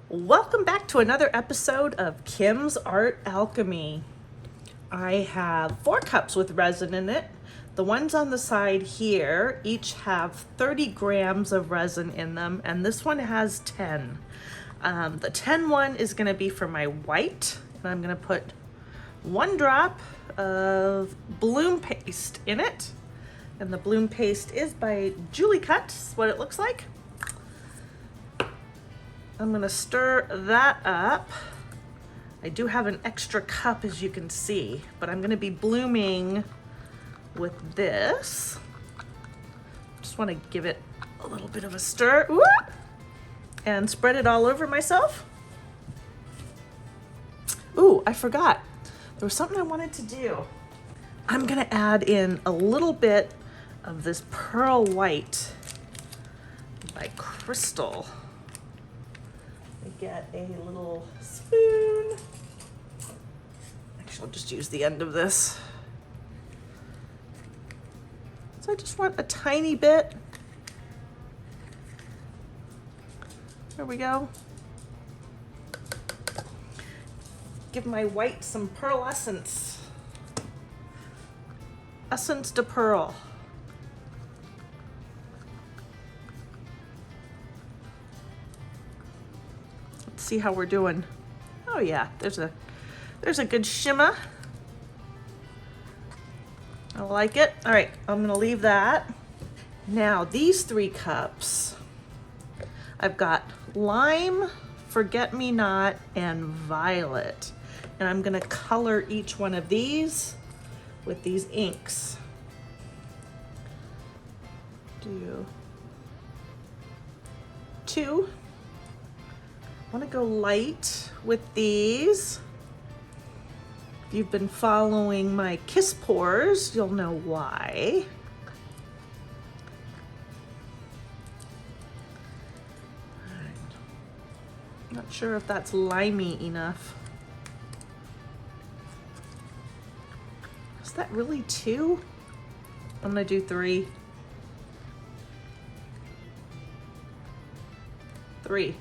Welcome back to another episode of Kim's Art Alchemy. I have 4 cups with resin in it. The ones on the side here each have 30 grams of resin in them, and this one has 10. The 10 one is going to be for my white, and I'm going to put 1 drop of bloom paste in it. And the bloom paste is by Julie Cut, is what it looks like. I'm gonna stir that up. I do have an extra cup, as you can see, but I'm gonna be blooming with this. Just wanna give it a little bit of a stir. Whoop! And spread it all over myself. Ooh, I forgot. There was something I wanted to do. I'm gonna add in a little bit of this pearl white by Krystal. Get a little spoon. Actually, I'll just use the end of this. So I just want a tiny bit. There we go. Give my white some pearlescence. Essence de pearl. See how we're doing. Oh yeah, there's a good shimmer. I like it. All right, I'm gonna leave that. Now these 3 cups, I've got lime, forget-me-not, and violet. And I'm gonna color each one of these with these inks. Do 2. I want to go light with these. If you've been following my kiss pours, you'll know why. Not sure if that's limey enough. Is that really 2? I'm gonna do 3. 3.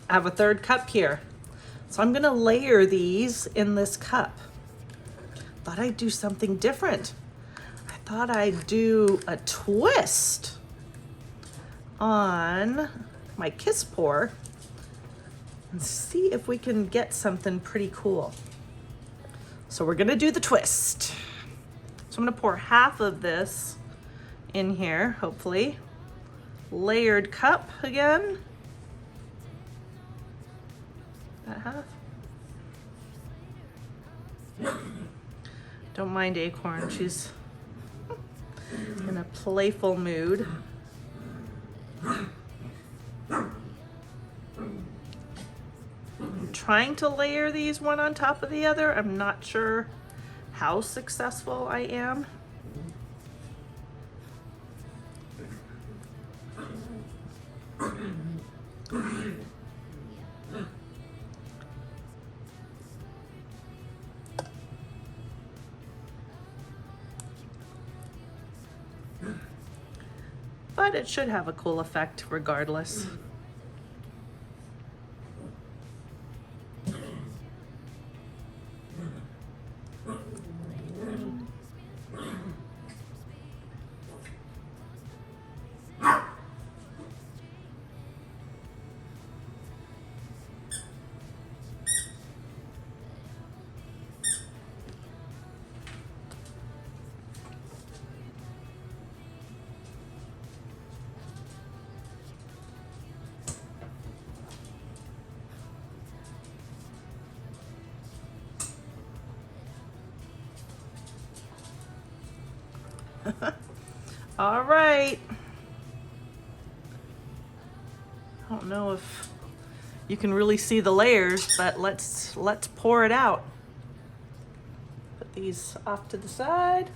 I have a 3rd cup here. So I'm gonna layer these in this cup. Thought I'd do something different. I thought I'd do a twist on my kiss pour and see if we can get something pretty cool. So we're gonna do the twist. So I'm gonna pour half of this in here, hopefully. Layered cup again. Half. Don't mind Acorn, she's in a playful mood. I'm trying to layer these one on top of the other. I'm not sure how successful I am. But it should have a cool effect regardless. All right. I don't know if you can really see the layers, but let's pour it out. Put these off to the side.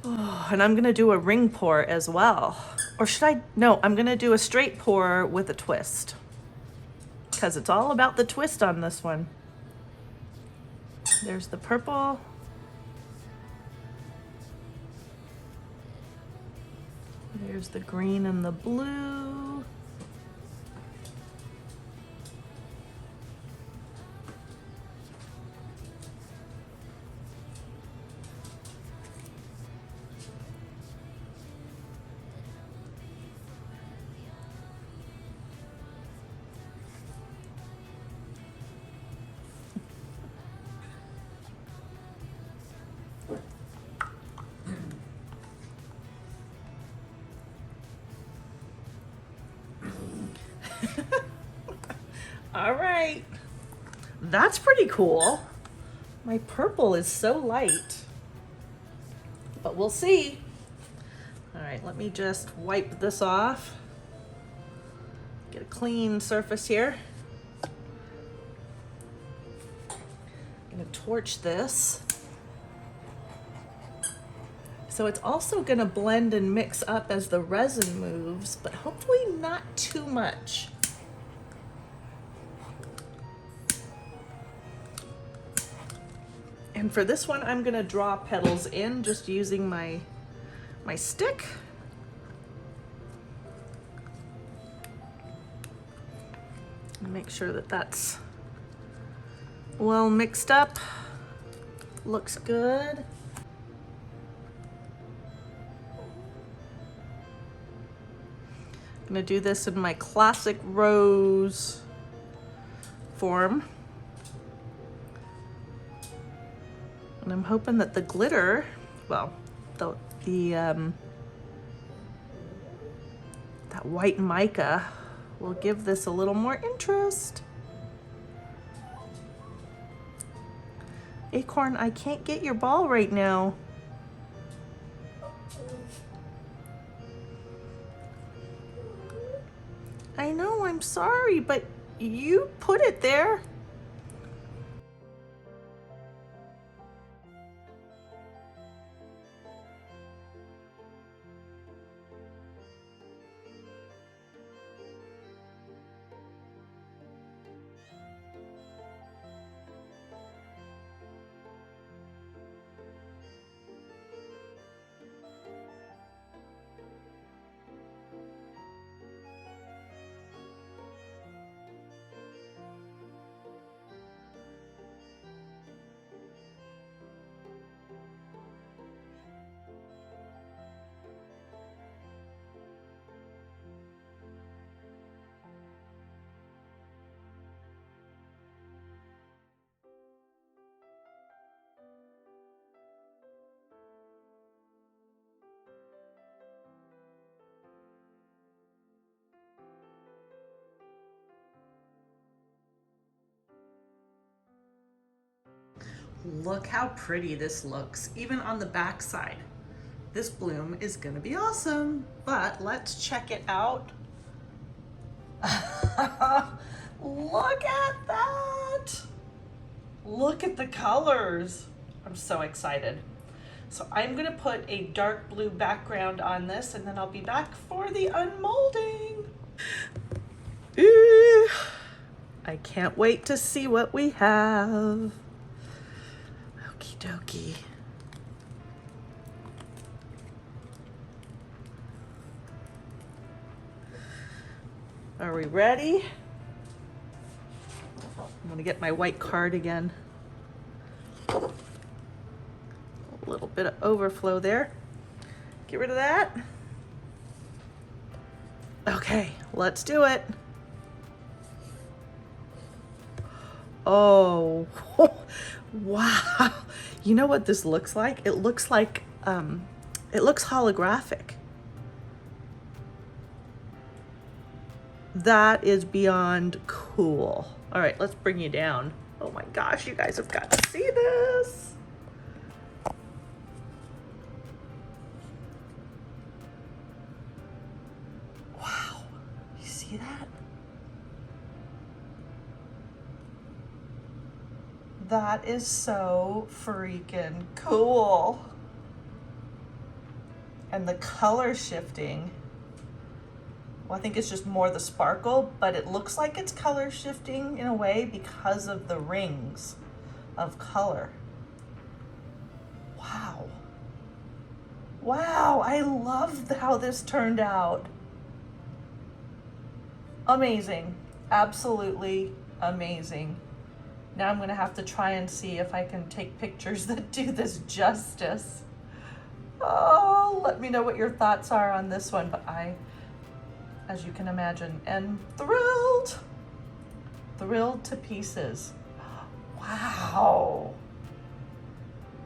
Oh, and I'm gonna do a ring pour as well. Or should I? No, I'm gonna do a straight pour with a twist, because it's all about the twist on this one. There's the purple. There's the green and the blue. All right, that's pretty cool. My purple is so light, but we'll see. All right, let me just wipe this off. Get a clean surface here. I'm gonna torch this. So it's also gonna blend and mix up as the resin moves, but hopefully not too much. And for this one, I'm gonna draw petals in just using my stick. And make sure that that's well mixed up. Looks good. I'm gonna do this in my classic rose form. And I'm hoping that the glitter, well, that white mica will give this a little more interest. Acorn, I can't get your ball right now. I know, I'm sorry, but you put it there. Look how pretty this looks, even on the back side. This bloom is gonna be awesome, but let's check it out. Look at that. Look at the colors. I'm so excited. So I'm gonna put a dark blue background on this, and then I'll be back for the unmolding. I can't wait to see what we have. Okie dokie. Are we ready? I'm gonna get my white card again. A little bit of overflow there. Get rid of that. Okay, let's do it. Oh, wow. You know what this looks like? It looks like, it looks holographic. That is beyond cool. All right, let's bring you down. Oh my gosh, you guys have got to see this. Wow. see that? That is so freaking cool. And the color shifting, well, I think it's just more the sparkle, but it looks like it's color shifting in a way because of the rings of color. Wow. Wow, I love how this turned out. Amazing. Absolutely amazing. Now I'm gonna have to try and see if I can take pictures that do this justice. Oh, let me know what your thoughts are on this one, but I, as you can imagine, am thrilled. Thrilled to pieces. Wow.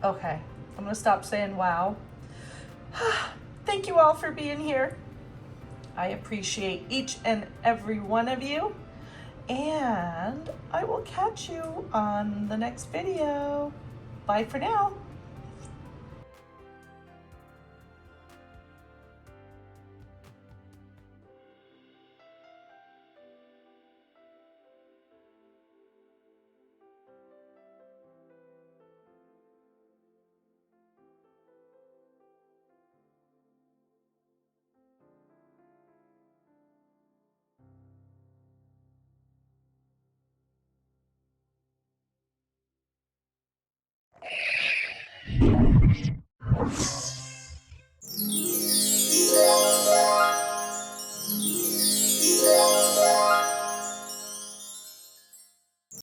Okay, I'm gonna stop saying wow. Thank you all for being here. I appreciate each and every one of you. And I will catch you on the next video. Bye for now.